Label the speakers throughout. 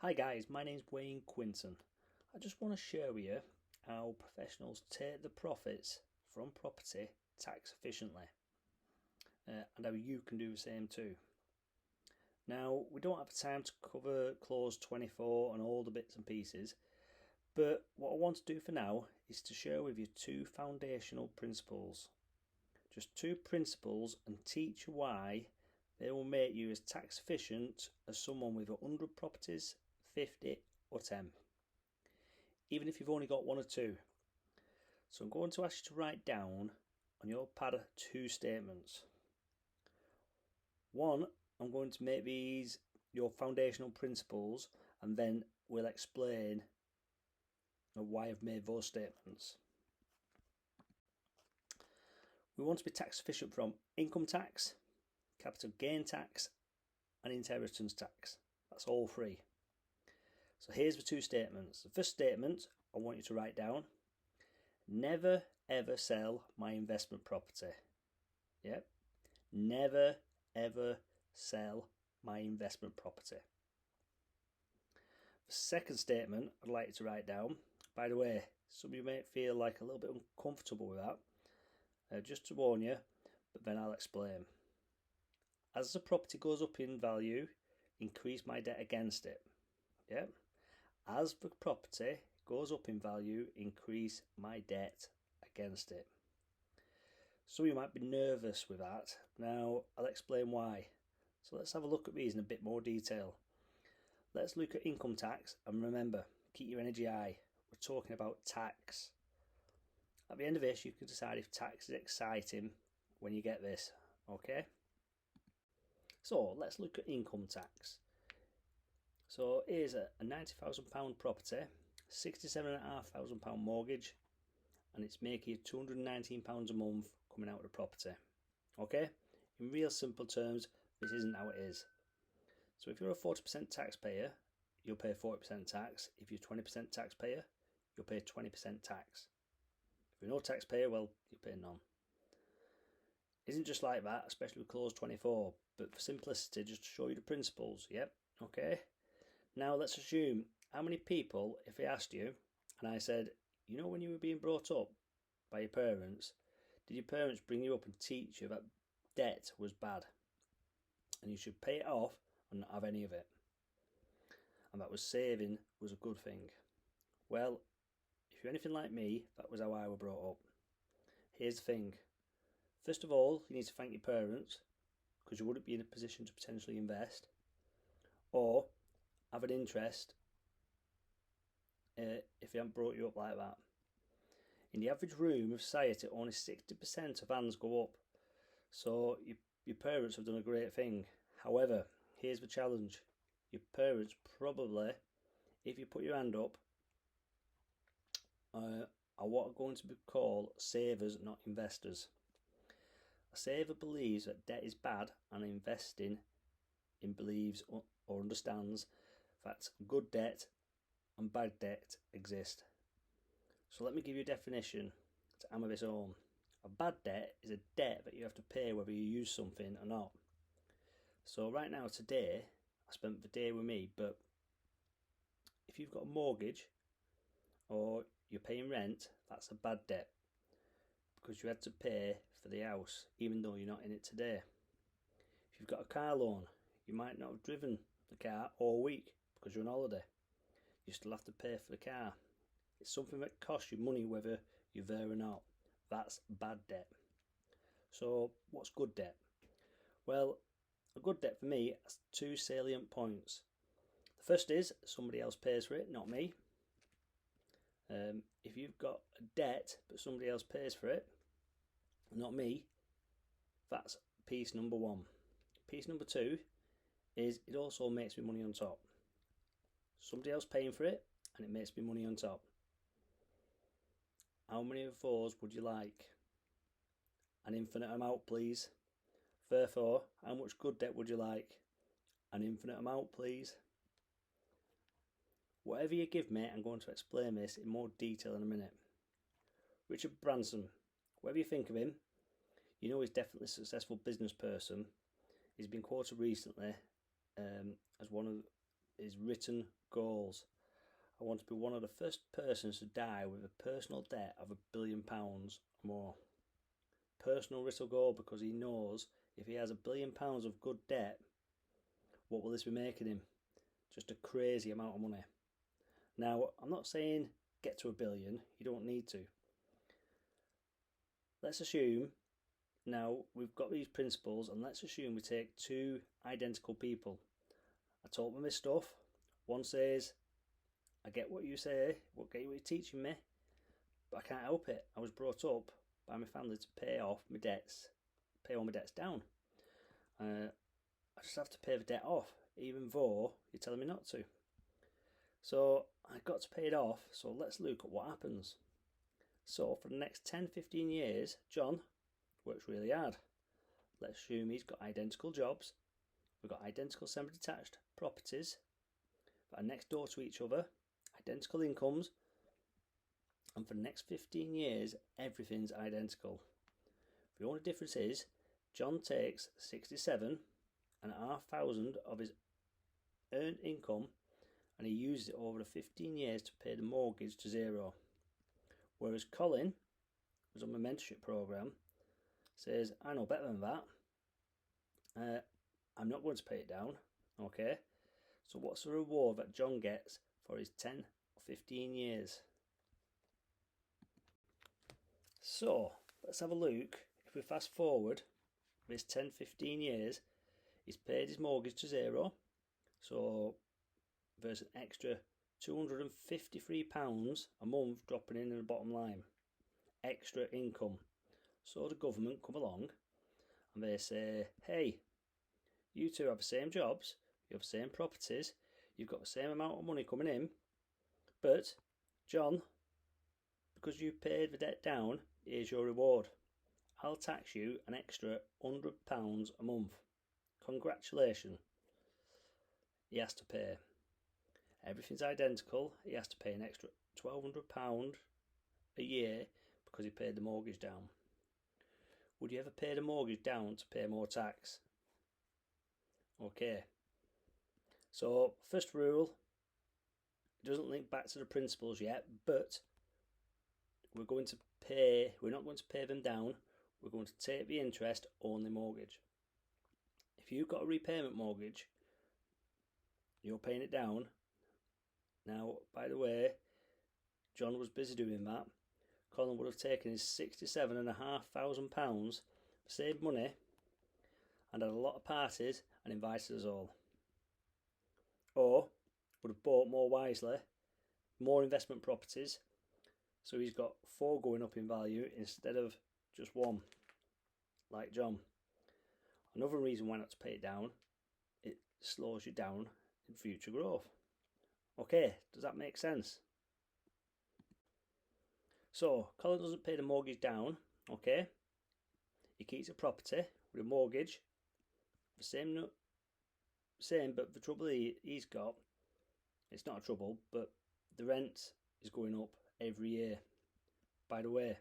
Speaker 1: Hi guys, my name's Wayne Quinton. I just want to share with you how professionals take the profits from property tax efficiently and how you can do the same too. Now, we don't have time to cover clause 24 and all the bits and pieces, but what I want to do for now is to share with you two foundational principles. Just two principles and teach you why they will make you as tax efficient as someone with 100 properties, 50 or 10, even if you've only got one or two. So I'm going to ask you to write down on your pad two statements. One, I'm going to make these your foundational principles, and then we'll explain why I've made those statements. We want to be tax efficient from income tax, capital gain tax and inheritance tax. That's all three. So here's the two statements. The first statement I want you to write down: never ever sell my investment property. Yep. Never ever sell my investment property. The second statement I'd like you to write down, by the way, some of you may feel like a little bit uncomfortable with that, just to warn you, but then I'll explain. As the property goes up in value, increase my debt against it. Yep. As the property goes up in value, increase my debt against it. So you might be nervous with that. Now I'll explain why. So let's have a look at these in a bit more detail. Let's look at income tax, and remember, keep your energy high. We're talking about tax. At the end of this, you can decide if tax is exciting when you get this. Okay? So let's look at income tax. So here's a £90,000 property, £67,500 mortgage, and it's making you £219 a month coming out of the property. Okay? In real simple terms, this isn't how it is. So if you're a 40% taxpayer, you'll pay 40% tax. If you're 20% taxpayer, you'll pay 20% tax. If you're no taxpayer, well, you pay none. Isn't just like that, especially with clause 24, but for simplicity, just to show you the principles. Yep, okay. Now let's assume, how many people, if I asked you and I said, you know, when you were being brought up by your parents, did your parents bring you up and teach you that debt was bad and you should pay it off and not have any of it, and that was saving was a good thing? Well, if you're anything like me, that was how I was brought up. Here's the thing: first of all, you need to thank your parents, because you wouldn't be in a position to potentially invest or have an interest if they hadn't brought you up like that. In the average room of society, only 60% of hands go up. So your parents have done a great thing. However, here's the challenge: your parents probably, if you put your hand up, are what are going to be called savers, not investors. A saver believes that debt is bad, and investing in believes or understands that good debt and bad debt exist. So let me give you a definition to hammer this home. A bad debt is a debt that you have to pay whether you use something or not. So right now, today, I spent the day with me, but if you've got a mortgage or you're paying rent, that's a bad debt, because you had to pay for the house even though you're not in it today. If you've got a car loan, you might not have driven the car all week because you're on holiday. You still have to pay for the car. It's something that costs you money whether you're there or not. That's bad debt. So what's good debt? Well, a good debt for me has two salient points. The first is somebody else pays for it, not me. If you've got a debt but somebody else pays for it, not me, that's piece number one. Piece number two is it also makes me money on top. Somebody else paying for it and it makes me money on top. How many of those would you like? An infinite amount, please. Therefore, how much good debt would you like? An infinite amount, please. Whatever you give me, I'm going to explain this in more detail in a minute. Richard Branson, whatever you think of him, you know he's definitely a successful business person. He's been quoted recently as one of is written goals. I want to be one of the first persons to die with a personal debt of £1 billion or more. Personal written goal, because he knows if he has £1 billion of good debt, what will this be making him? Just a crazy amount of money. Now, I'm not saying get to £1 billion, you don't need to. Let's assume now we've got these principles, and let's assume we take two identical people. I taught them this stuff. One says, I get what you say, what you're teaching me, but I can't help it. I was brought up by my family to pay off my debts, pay all my debts down. I just have to pay the debt off, even though you're telling me not to. So I've got to pay it off, so let's look at what happens. So for the next 10-15 years, John works really hard. Let's assume he's got identical jobs. We've got identical semi-detached properties that are next door to each other, identical incomes, and for the next 15 years, everything's identical. The only difference is John takes 67,500 of his earned income and he uses it over the 15 years to pay the mortgage to zero. Whereas Colin, who's on my mentorship program, says, I know better than that. I'm not going to pay it down. Okay, so what's the reward that John gets for his 10 or 15 years? So let's have a look. If we fast forward this 10-15 years, he's paid his mortgage to zero, so there's an extra £253 a month dropping in the bottom line, extra income. So the government come along and they say, hey, you two have the same jobs, you have the same properties, you've got the same amount of money coming in, but John, because you paid the debt down, here's your reward. I'll tax you an extra £100 a month. Congratulations. He has to pay. Everything's identical. He has to pay an extra £1,200 a year because he paid the mortgage down. Would you ever pay the mortgage down to pay more tax? Okay. So, first rule, it doesn't link back to the principles yet, but we're not going to pay them down. We're going to take the interest only mortgage. If you've got a repayment mortgage, you're paying it down. Now, by the way, John was busy doing that. Colin would have taken his £67,500, saved money, and had a lot of parties and invited us all. Or would have bought more wisely, more investment properties, so he's got 4 going up in value instead of just 1, like John. Another reason why not to pay it down, it slows you down in future growth. Okay, does that make sense? So, Colin doesn't pay the mortgage down, okay? He keeps a property with a mortgage, the same, but the trouble he's got, it's not a trouble, but the rent is going up every year. By the way,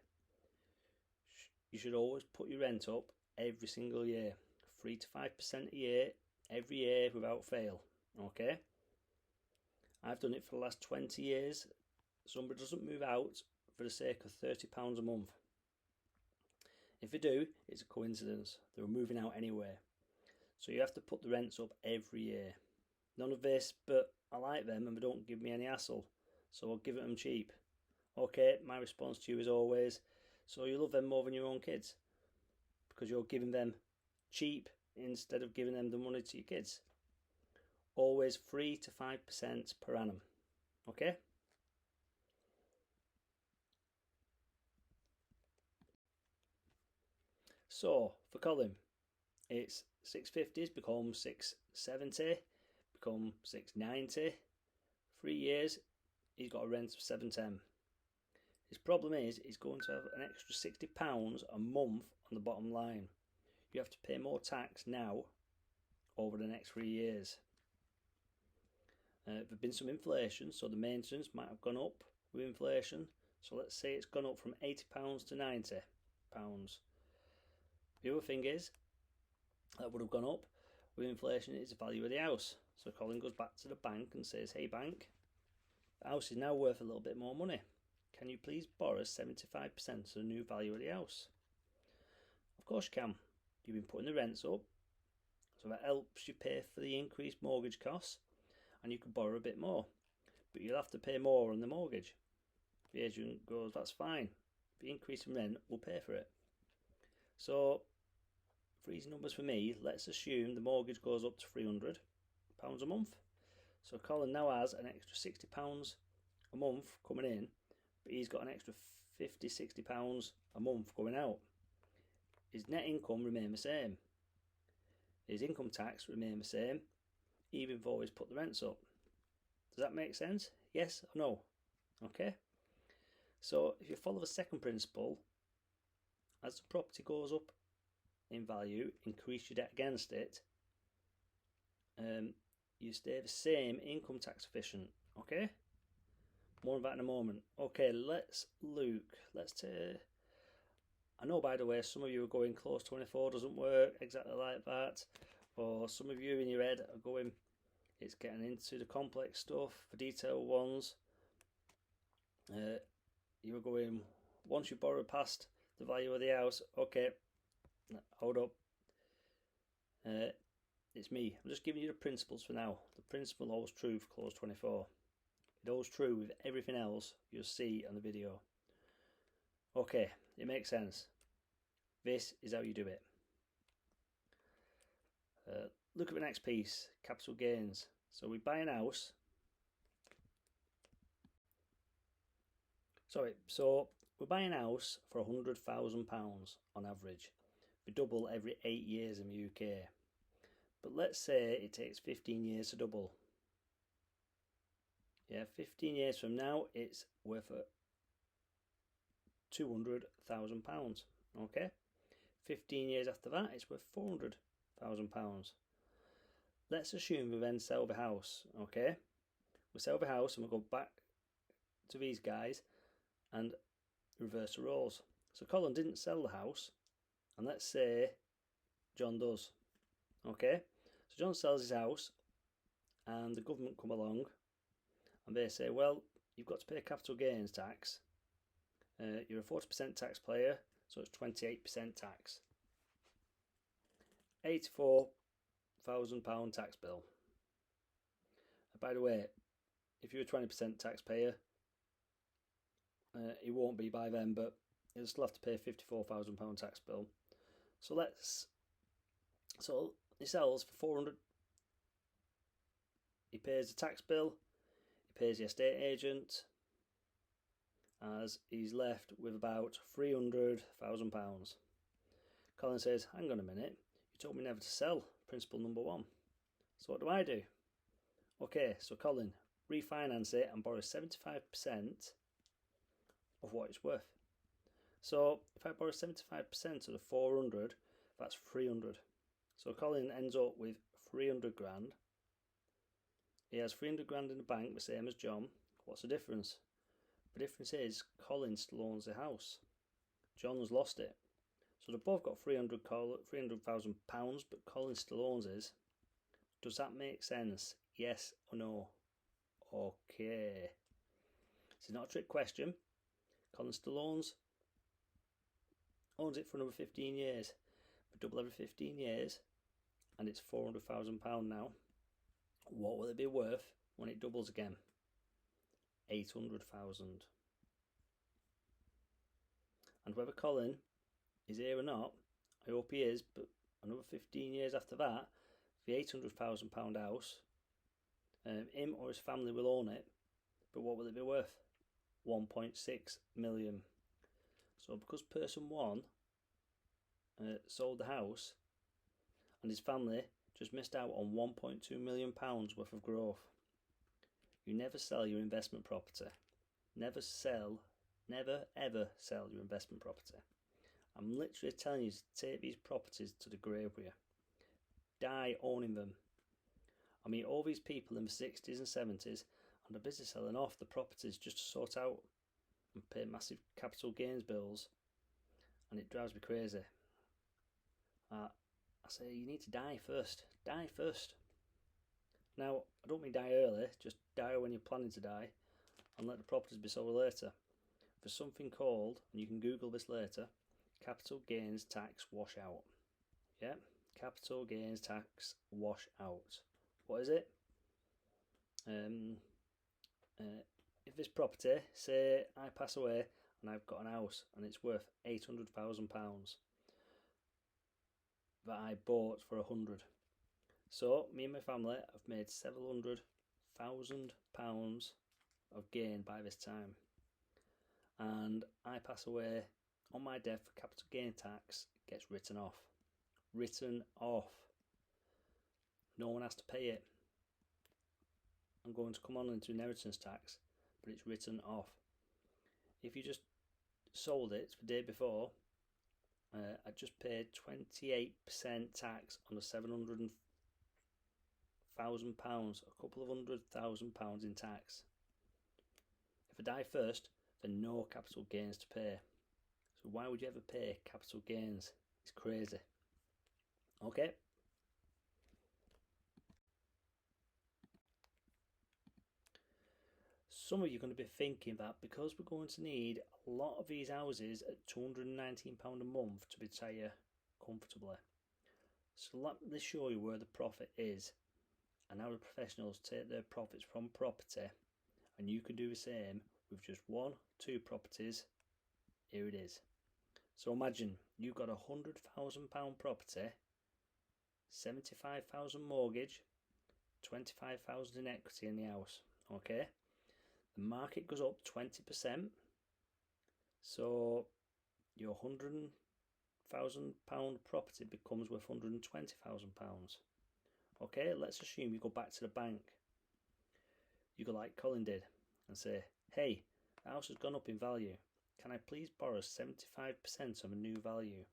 Speaker 1: you should always put your rent up every single year, 3 to 5% a year, every year without fail, okay? I've done it for the last 20 years. Somebody doesn't move out for the sake of £30 a month. If they do, it's a coincidence. They were moving out anyway. So you have to put the rents up every year. None of this, but I like them and they don't give me any hassle, so I'll give it them cheap. Okay, my response to you is always, so you love them more than your own kids because you're giving them cheap instead of giving them the money to your kids. Always 3 to 5% per annum. Okay? So for Colin, it's 650s become 670, become 690. 3 years, he's got a rent of 710. His problem is he's going to have an extra £60 a month on the bottom line. You have to pay more tax now over the next 3 years. There's been some inflation, so the maintenance might have gone up with inflation. So let's say it's gone up from £80 to £90. The other thing is that would have gone up with inflation is the value of the house. So Colin goes back to the bank and says, "Hey bank, the house is now worth a little bit more money. Can you please borrow 75% of the new value of the house?" "Of course you can. You've been putting the rents up, so that helps you pay for the increased mortgage costs, and you can borrow a bit more, but you'll have to pay more on the mortgage." The agent goes, "That's fine. The increase in rent will pay for it." So, for easy numbers for me, let's assume the mortgage goes up to £300 a month. So Colin now has an extra £60 a month coming in, but he's got an extra £50–60 a month going out. His net income remained the same. His income tax remained the same, even though he's put the rents up. Does that make sense? Yes or no? Okay. So if you follow the second principle, as the property goes up in value, increase your debt against it, you stay the same income tax efficient. Okay? More of that in a moment. Okay, let's look. I know, by the way, some of you are going Clause 24 doesn't work exactly like that, or some of you in your head are going, it's getting into the complex stuff, the detailed ones. You were going, once you borrow past the value of the house, okay, hold up. It's me. I'm just giving you the principles for now. The principle holds true for Clause 24. It holds true with everything else you'll see on the video. Okay, it makes sense. This is how you do it. Look at the next piece, capital gains. So we buy an house. So we're buying a house for £100,000 on average. We double every 8 years in the UK. But let's say it takes 15 years to double. Yeah, 15 years from now, it's worth £200,000. Okay? 15 years after that, it's worth £400,000. Let's assume we then sell the house. Okay? We sell the house and we go back to these guys and reverse the roles. So Colin didn't sell the house, and let's say John does. Okay? So John sells his house, and the government come along and they say, well, you've got to pay capital gains tax. You're a 40% taxpayer, so it's 28% tax. £84,000 tax bill. By the way, if you're a 20% taxpayer, it won't be by then, but you'll still have to pay £54,000 tax bill. So he sells for 400. He pays the tax bill. He pays the estate agent, as he's left with about £300,000. Colin says, "Hang on a minute, you told me never to sell, principle number 1. So what do I do?" Okay, so Colin, refinance it and borrow 75% of what it's worth. So if I borrow 75% of the 400, that's 300. So Colin ends up with 300 grand. He has 300 grand in the bank, the same as John. What's the difference? The difference is Colin still owns the house. John's lost it. So they've both got £300,000, but Colin still owns his. Does that make sense? Yes or no? Okay. This is not a trick question. Colin still owns it for another 15 years. We double every 15 years, and it's £400,000 now. What will it be worth when it doubles again? 800,000. And whether Colin is here or not, I hope he is, but another 15 years after that, the £800,000 house, him or his family will own it, but what will it be worth? 1.6 million. So because person 1 sold the house, and his family just missed out on £1.2 million worth of growth. You never sell your investment property. Never ever sell your investment property. I'm literally telling you to take these properties to the grave with you. Die owning them. I mean, all these people in the 60s and 70s, and the business selling off the properties just to sort out and pay massive capital gains bills, and it drives me crazy. I say you need to die first. Die first. Now, I don't mean die early, just die when you're planning to die and let the properties be sold later. For something called, and you can Google this later, capital gains tax washout. Yeah, capital gains tax washout. What is it? If this property, say I pass away and I've got an house and it's worth £800,000 that I bought for 100. So me and my family have made £700,000 of gain by this time, and I pass away on my death. Capital gain tax gets written off. Written off. No one has to pay it. I'm going to come on into inheritance tax, but it's written off. If you just sold it the day before, I just paid 28% tax on the £700,000, a couple of £100,000 in tax. If I die first, then no capital gains to pay. So why would you ever pay capital gains? It's crazy. Okay. Some of you are going to be thinking that because we're going to need a lot of these houses at £219 a month to retire comfortably. So let me show you where the profit is and how the professionals take their profits from property, and you can do the same with just 1, 2 properties. Here it is. So imagine you've got £100,000 property, 75,000 mortgage, 25,000 in equity in the house. Okay. The market goes up 20%, so your £100,000 property becomes worth £120,000. Okay, let's assume you go back to the bank. You go like Colin did and say, hey, the house has gone up in value. Can I please borrow 75% of a new value?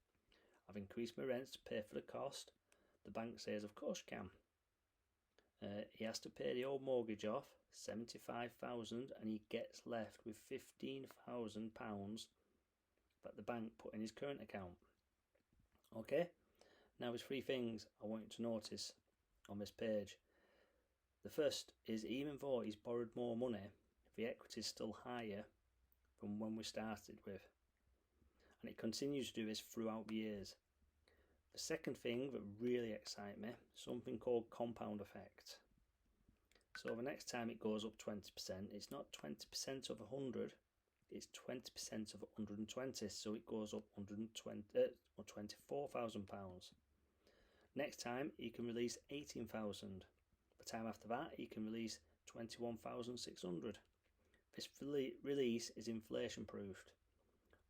Speaker 1: I've increased my rents to pay for the cost. The bank says, of course you can. He has to pay the old mortgage off, 75,000, and he gets left with £15,000 that the bank put in his current account. Okay, now there's 3 things I want you to notice on this page. The first is, even though he's borrowed more money, the equity is still higher from when we started with, and it continues to do this throughout the years. The second thing that really excites me, something called compound effect. So the next time it goes up 20%, it's not 20% of 100, it's 20% of 120, so it goes up £24,000. Next time he can release 18,000. The time after that he can release 21,600. This release is inflation proofed.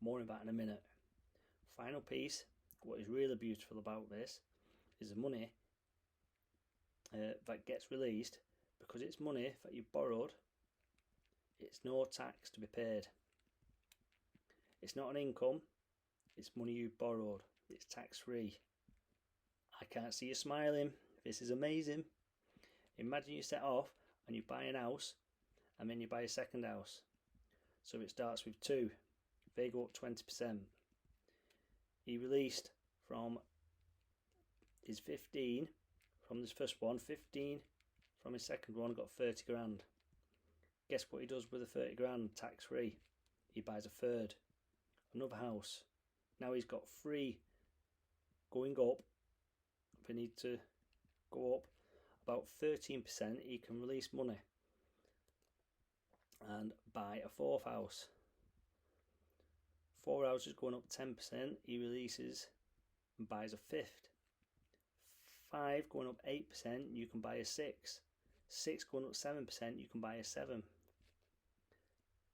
Speaker 1: More on that in a minute. Final piece, what is really beautiful about this is the money that gets released. Because it's money that you borrowed, it's no tax to be paid. It's not an income, it's money you borrowed. It's tax free. I can't see you smiling. This is amazing. Imagine you set off and you buy an house and then you buy a second house. So it starts with 2. They go up 20%. He released from his 15, from this first one, 15. From his second one, got 30 grand. Guess what he does with the 30 grand tax free? He buys a third, another house. Now he's got 3 going up. If we need to go up about 13%, he can release money and buy a 4th house. 4 houses going up 10%, he releases and buys a 5th. 5 going up 8%, you can buy a 6. 6 going up 7%, you can buy a 7.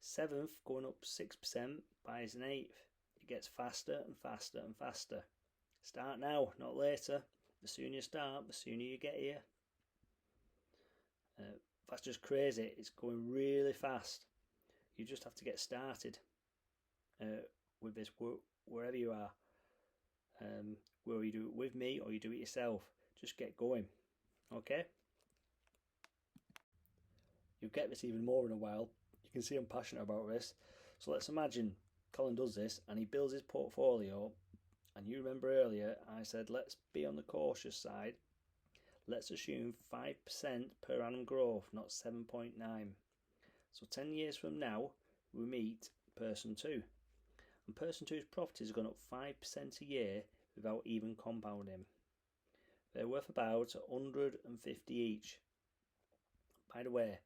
Speaker 1: 7th going up 6%, buys an 8th. It gets faster and faster and faster. Start now, not later. The sooner you start, the sooner you get here. That's just crazy. It's going really fast. You just have to get started with this wherever you are. Whether you do it with me or you do it yourself, just get going. Okay? You'll get this even more in a while. You can see I'm passionate about this. So let's imagine Colin does this and he builds his portfolio. And you remember earlier I said let's be on the cautious side. Let's assume 5% per annum growth, not 7.9. So 10 years from now, we meet person 2. And person 2's properties have gone up 5% a year without even compounding. They're worth about 150 each. By the way,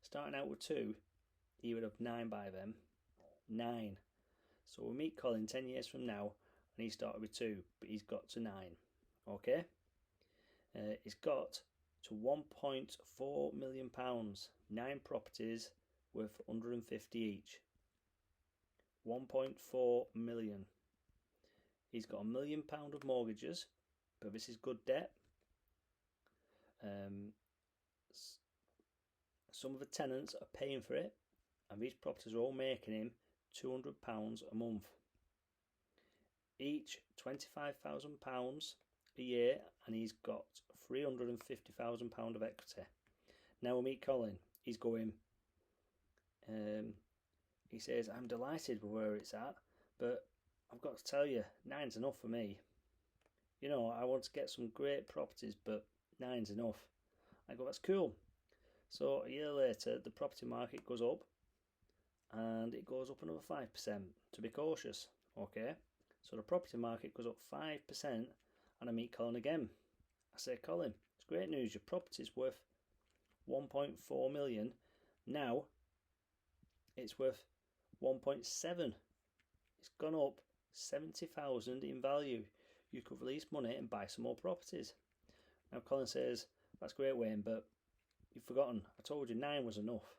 Speaker 1: starting out with 2, he would have 9 by then. 9. So we'll meet Colin 10 years from now, and he started with 2, but he's got to 9. Okay? He's got to £1.4 million. 9 properties worth 150 each. 1.4 million. He's got £1 million of mortgages, but this is good debt. Some of the tenants are paying for it, and these properties are all making him £200 a month. Each £25,000 a year, and he's got £350,000 of equity. Now we'll meet Colin. He's going. He says, I'm delighted with where it's at, but I've got to tell you, 9's enough for me. You know, I want to get some great properties, but 9's enough. I go, that's cool. So a year later, the property market goes up, and it goes up another 5% to be cautious. Okay, so the property market goes up 5%, and I meet Colin again. I say, Colin, it's great news. Your property's worth 1.4 million. Now it's worth 1.7. It's gone up 70,000 in value. You could release money and buy some more properties. Now Colin says, that's great, Wayne, but you've forgotten. I told you 9 was enough.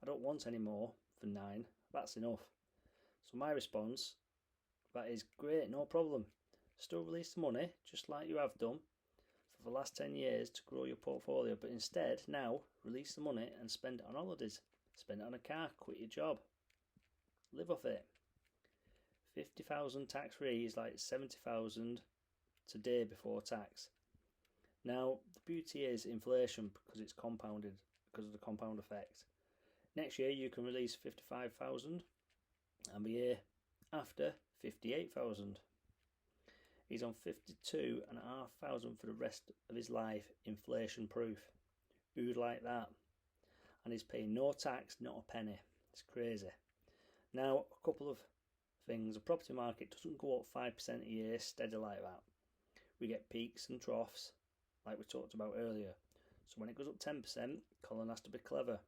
Speaker 1: I don't want any more than 9. That's enough. So my response, that is great, no problem. Still release the money, just like you have done for the last 10 years to grow your portfolio, but instead now release the money and spend it on holidays. Spend it on a car, quit your job. Live off it. 50,000 tax free is like 70,000 today before tax. Now the beauty is inflation, because it's compounded because of the compound effect. Next year you can release 55,000, and the year after 58,000. He's on 52,500 for the rest of his life, inflation proof. Who'd like that? And he's paying no tax, not a penny. It's crazy. Now, a couple of things. The property market doesn't go up 5% a year steady like that. We get peaks and troughs, like we talked about earlier. So when it goes up 10%, Colin has to be clever.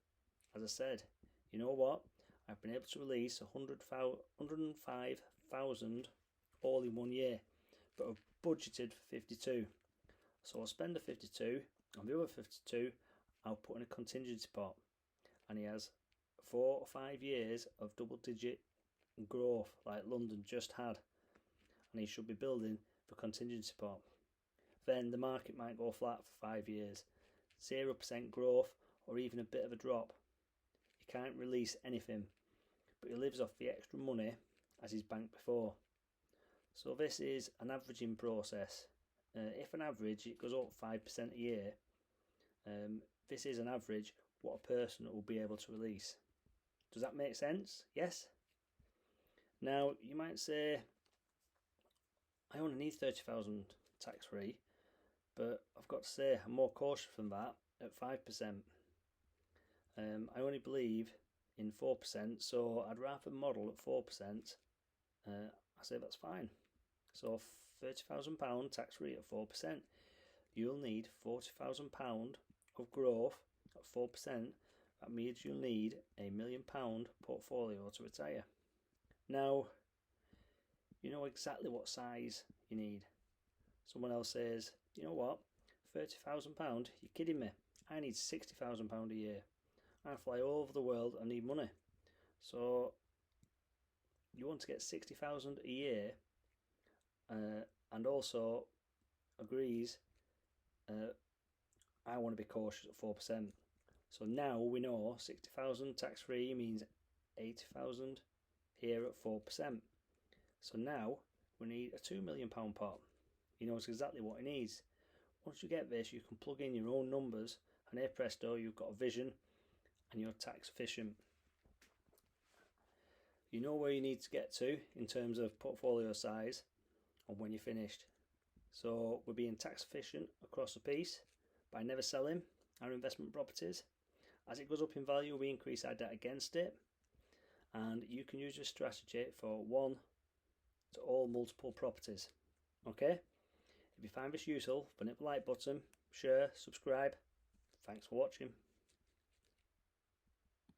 Speaker 1: As I said, you know what? I've been able to release 105,000 all in 1 year, but I've budgeted for 52. So I'll spend the 52, and the other 52 I'll put in a contingency pot. And he has 4 or 5 years of double-digit growth like London just had, and he should be building the contingency pot. Then the market might go flat for 5 years, 0% growth, or even a bit of a drop. He can't release anything, but he lives off the extra money as he's banked before. So this is an averaging process. If an average it goes up 5% a year, this is an average what a person will be able to release. Does that make sense? Yes? Now you might say, I only need 30,000 tax free, but I've got to say I'm more cautious than that at 5%. I only believe in 4%, so I'd rather model at 4%. I say that's fine. So £30,000 tax free at 4%. You'll need £40,000 of growth at 4%. That means you'll need £1 million portfolio to retire. Now, you know exactly what size you need. Someone else says, you know what, £30,000, you're kidding me. I need £60,000 a year. I fly all over the world, I need money. So you want to get 60,000 a year, and also agrees, I want to be cautious at 4%. So now we know 60,000 tax free means 80,000 here at 4%. So now we need a £2 million pot. He knows exactly what he needs. Once you get this, you can plug in your own numbers, and here presto, you've got a vision and you're tax efficient. You know where you need to get to in terms of portfolio size and when you're finished. So we're being tax efficient across the piece by never selling our investment properties. As it goes up in value, we increase our debt against it, and you can use this strategy for one to all multiple properties. Okay, if you find this useful, then hit the like button, share, subscribe. Thanks for watching.